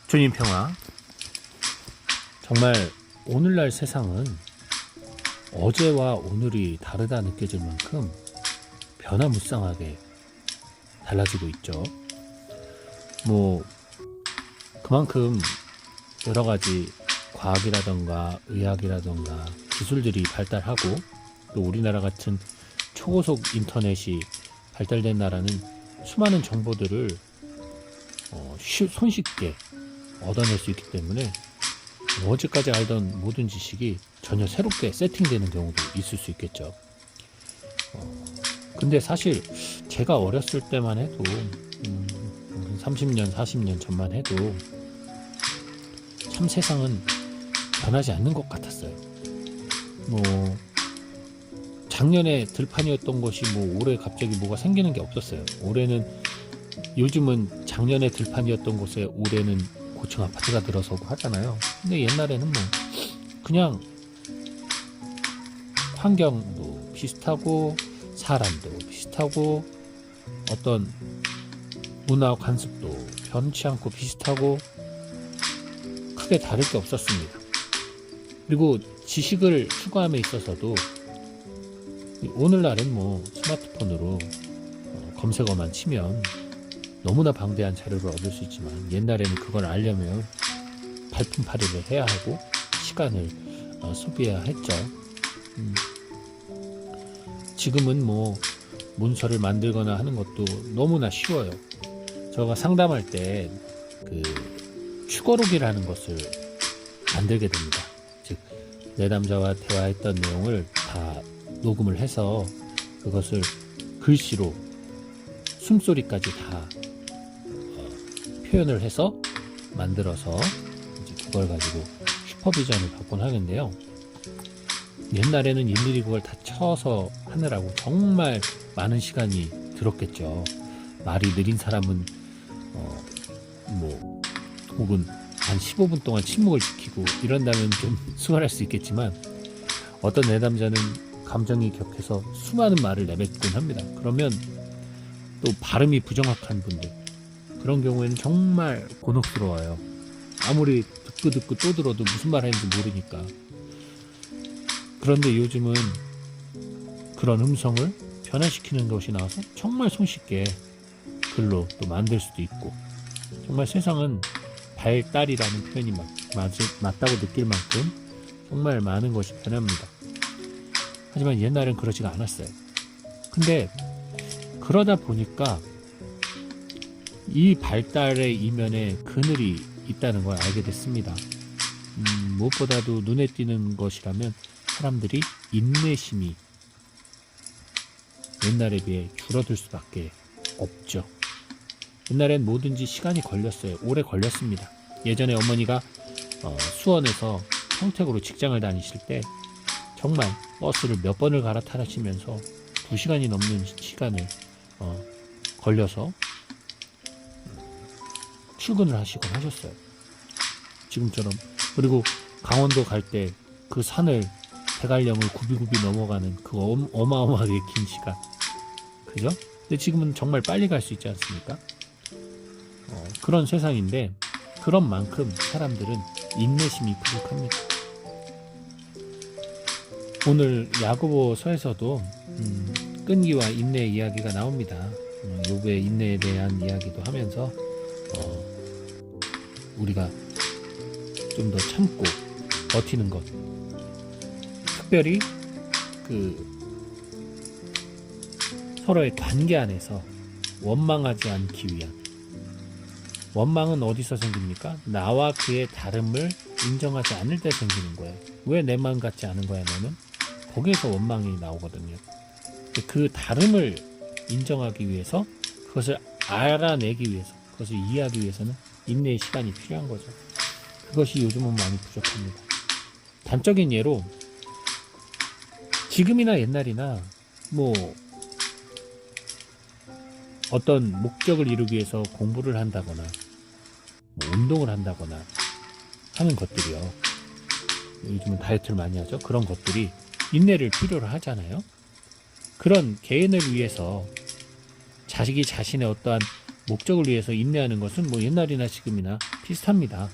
주님 평화. 정말 오늘날 세상은 어제와 오늘이 다르다 느껴질 만큼 변화무쌍하게 달라지고 있죠. 그만큼 여러 가지 과학이라던가 의학이라던가 기술들이 발달하고, 또 우리나라 같은 초고속 인터넷이 발달된 나라는 수많은 정보들을 손쉽게 얻어낼 수 있기 때문에 어제까지 알던 모든 지식이 전혀 새롭게 세팅되는 경우도 있을 수 있겠죠. 근데 사실 제가 어렸을 때만 해도 30년, 40년 전만 해도 참 세상은 변하지 않는 것 같았어요. 작년에 들판이었던 것이 올해 갑자기 뭐가 생기는 게 없었어요. 요즘은 작년에 들판이었던 곳에 올해는 고층 아파트가 들어서고 하잖아요. 근데 옛날에는 그냥 환경도 비슷하고 사람도 비슷하고 어떤 문화 관습도 변치 않고 비슷하고 크게 다를 게 없었습니다. 그리고 지식을 추구함에 있어서도 오늘날은 스마트폰으로 검색어만 치면 너무나 방대한 자료를 얻을 수 있지만, 옛날에는 그걸 알려면 발품팔이를 해야 하고 시간을 소비해야 했죠. 지금은 문서를 만들거나 하는 것도 너무나 쉬워요. 제가 상담할 때 추거록이라는 것을 만들게 됩니다. 즉, 내담자와 대화했던 내용을 다 녹음을 해서 그것을 글씨로 숨소리까지 다 표현을 해서 만들어서 이제 그걸 가지고 슈퍼비전을 받곤 하는데요. 옛날에는 일일이 그걸 다 쳐서 하느라고 정말 많은 시간이 들었겠죠. 말이 느린 사람은 혹은 한 15분 동안 침묵을 지키고 이런다면 좀 수월할 수 있겠지만, 어떤 내담자는 감정이 격해서 수많은 말을 내뱉곤 합니다. 그러면 또 발음이 부정확한 분들, 그런 경우에는 정말 곤혹스러워요. 아무리 듣고 또 들어도 무슨 말 하는지 모르니까. 그런데 요즘은 그런 음성을 변화시키는 것이 나와서 정말 손쉽게 글로 또 만들 수도 있고, 정말 세상은 발달이라는 표현이 맞다고 느낄 만큼 정말 많은 것이 변합니다. 하지만 옛날엔 그러지가 않았어요. 근데 그러다 보니까 이 발달의 이면에 그늘이 있다는 걸 알게 됐습니다. 무엇보다도 눈에 띄는 것이라면 사람들이 인내심이 옛날에 비해 줄어들 수밖에 없죠. 옛날엔 뭐든지 시간이 걸렸어요. 오래 걸렸습니다. 예전에 어머니가 수원에서 평택으로 직장을 다니실 때 정말 버스를 몇 번을 갈아타시면서 2시간이 넘는 시간을 걸려서 출근을 하시곤 하셨어요. 지금처럼. 그리고 강원도 갈 때 그 산을 대관령을 굽이굽이 넘어가는 그 어마어마하게 긴 시간, 그죠? 근데 지금은 정말 빨리 갈 수 있지 않습니까? 그런 세상인데, 그런 만큼 사람들은 인내심이 부족합니다. 오늘 야고보서에서도 끈기와 인내 이야기가 나옵니다. 욥의 인내에 대한 이야기도 하면서 우리가 좀 더 참고 버티는 것, 특별히 서로의 관계 안에서 원망하지 않기 위한. 원망은 어디서 생깁니까? 나와 그의 다름을 인정하지 않을 때 생기는 거예요. 왜 내 마음 같지 않은 거야 너는? 거기에서 원망이 나오거든요. 그 다름을 인정하기 위해서, 그것을 알아내기 위해서, 그것을 이해하기 위해서는 인내의 시간이 필요한 거죠. 그것이 요즘은 많이 부족합니다. 단적인 예로 지금이나 옛날이나 어떤 목적을 이루기 위해서 공부를 한다거나 운동을 한다거나 하는 것들이요. 요즘은 다이어트를 많이 하죠. 그런 것들이 인내를 필요로 하잖아요. 그런 개인을 위해서 자신의 어떠한 목적을 위해서 인내하는 것은 뭐 옛날이나 지금이나 비슷합니다.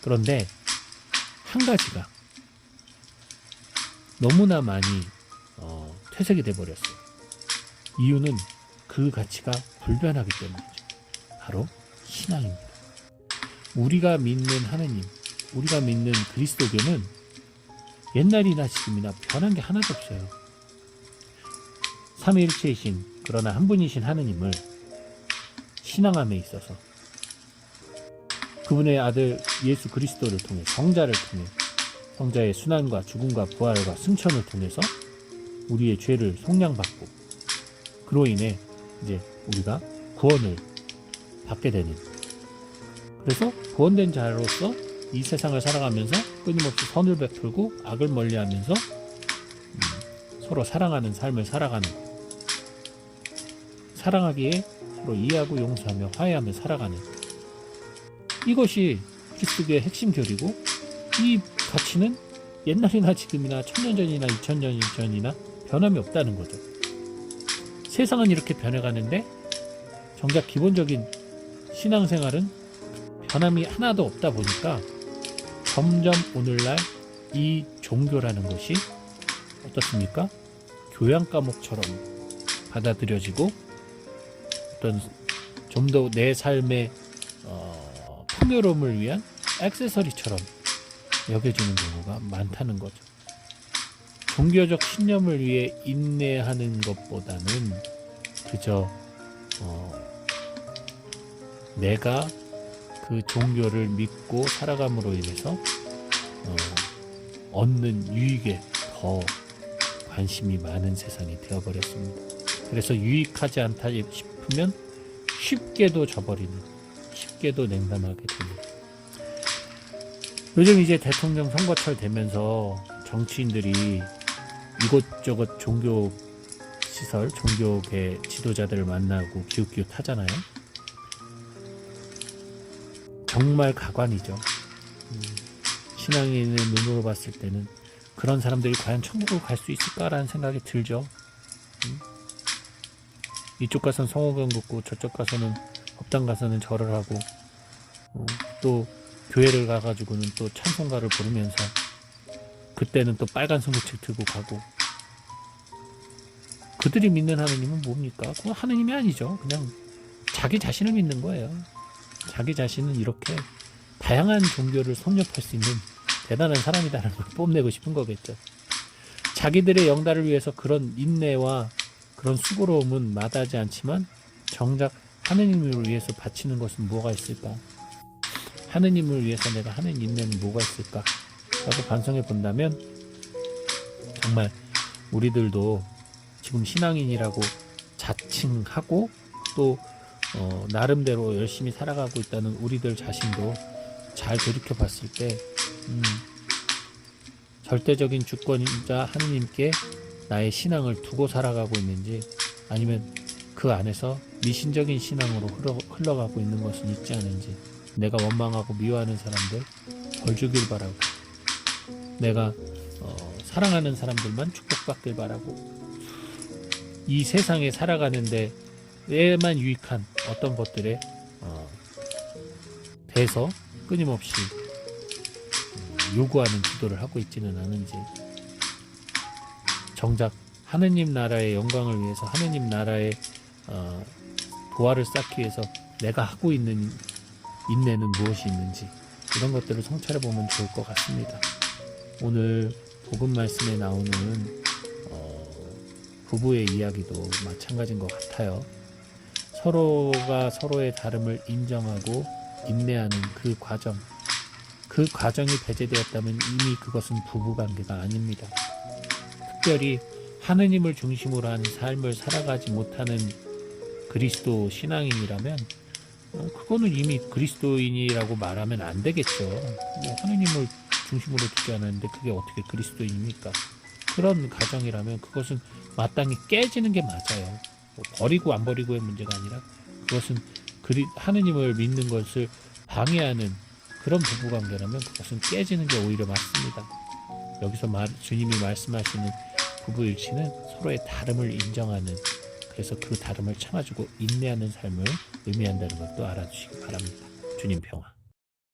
그런데 한 가지가 너무나 많이 퇴색이 돼버렸어요. 이유는 그 가치가 불변하기 때문이죠. 바로 신앙입니다. 우리가 믿는 하느님, 우리가 믿는 그리스도교는 옛날이나 지금이나 변한 게 하나도 없어요. 삼위일체이신 그러나 한 분이신 하느님을 신앙함에 있어서 그분의 아들 예수 그리스도를 통해 성자를 통해 성자의 순환과 죽음과 부활과 승천을 통해서 우리의 죄를 속량받고 그로 인해 이제 우리가 구원을 받게 되는, 그래서 구원된 자로서 이 세상을 살아가면서 끊임없이 선을 베풀고 악을 멀리하면서 서로 사랑하는 삶을 살아가는, 사랑하기에 서로 이해하고 용서하며 화해하며 살아가는, 이것이 그리스도교의 핵심 교리고, 이 가치는 옛날이나 지금이나 1000년 전이나 2000년 전이나 변함이 없다는 거죠. 세상은 이렇게 변해가는데 정작 기본적인 신앙생활은 변함이 하나도 없다 보니까 점점 오늘날 이 종교라는 것이 어떻습니까? 교양 과목처럼 받아들여지고 어떤 좀 더 내 삶의 풍요로움을 위한 액세서리처럼 여겨지는 경우가 많다는 거죠. 종교적 신념을 위해 인내하는 것보다는 그저 내가 그 종교를 믿고 살아감으로 인해서 얻는 유익에 더 관심이 많은 세상이 되어버렸습니다. 그래서 유익하지 않다 싶으면 쉽게도 져버리는, 쉽게도 냉담하게 됩니다. 요즘 이제 대통령 선거철 되면서 정치인들이 이곳저곳 종교 시설, 종교계 지도자들을 만나고 기웃기웃 하잖아요. 정말 가관이죠. 신앙인의 눈으로 봤을 때는 그런 사람들이 과연 천국을 갈 수 있을까라는 생각이 들죠. 이쪽 가서는 성호경 긋고 저쪽 가서는 법당 가서는 절을 하고 또 교회를 가가지고는 또 찬송가를 부르면서 그때는 또 빨간 성경책 들고 가고, 그들이 믿는 하느님은 뭡니까? 그건 하느님이 아니죠. 그냥 자기 자신을 믿는 거예요. 자기 자신은 이렇게 다양한 종교를 섭렵할 수 있는 대단한 사람이다라는 걸 뽐내고 싶은 거겠죠. 자기들의 영달을 위해서 그런 인내와 그런 수고로움은 마다하지 않지만 정작 하느님을 위해서 바치는 것은 뭐가 있을까? 하느님을 위해서 내가 하는 인내는 뭐가 있을까? 라고 반성해 본다면 정말 우리들도 지금 신앙인이라고 자칭하고 또 나름대로 열심히 살아가고 있다는 우리들 자신도 잘 돌이켜 봤을 때 절대적인 주권자 하느님께 나의 신앙을 두고 살아가고 있는지, 아니면 그 안에서 미신적인 신앙으로 흘러가고 있는 것은 있지 않은지, 내가 원망하고 미워하는 사람들 벌 주길 바라고, 내가 사랑하는 사람들만 축복받길 바라고, 이 세상에 살아가는데 내만 유익한 어떤 것들에 대해서 끊임없이 요구하는 기도를 하고 있지는 않은지, 정작 하느님 나라의 영광을 위해서, 하느님 나라의 보화를 쌓기 위해서 내가 하고 있는 인내는 무엇이 있는지, 이런 것들을 성찰해 보면 좋을 것 같습니다. 오늘 복음 말씀에 나오는 부부의 이야기도 마찬가지인 것 같아요. 서로가 서로의 다름을 인정하고 인내하는 그 과정이 배제되었다면 이미 그것은 부부관계가 아닙니다. 특별히 하느님을 중심으로 한 삶을 살아가지 못하는 그리스도 신앙인이라면 그거는 이미 그리스도인이라고 말하면 안 되겠죠. 하느님을 중심으로 두지 않았는데 그게 어떻게 그리스도인입니까? 그런 가정이라면 그것은 마땅히 깨지는 게 맞아요. 버리고 안 버리고의 문제가 아니라 그것은 하느님을 믿는 것을 방해하는 그런 부부관계라면 그것은 깨지는 게 오히려 맞습니다. 여기서 주님이 말씀하시는 부부일치는 서로의 다름을 인정하는, 그래서 그 다름을 참아주고 인내하는 삶을 의미한다는 것도 알아주시기 바랍니다. 주님 평화.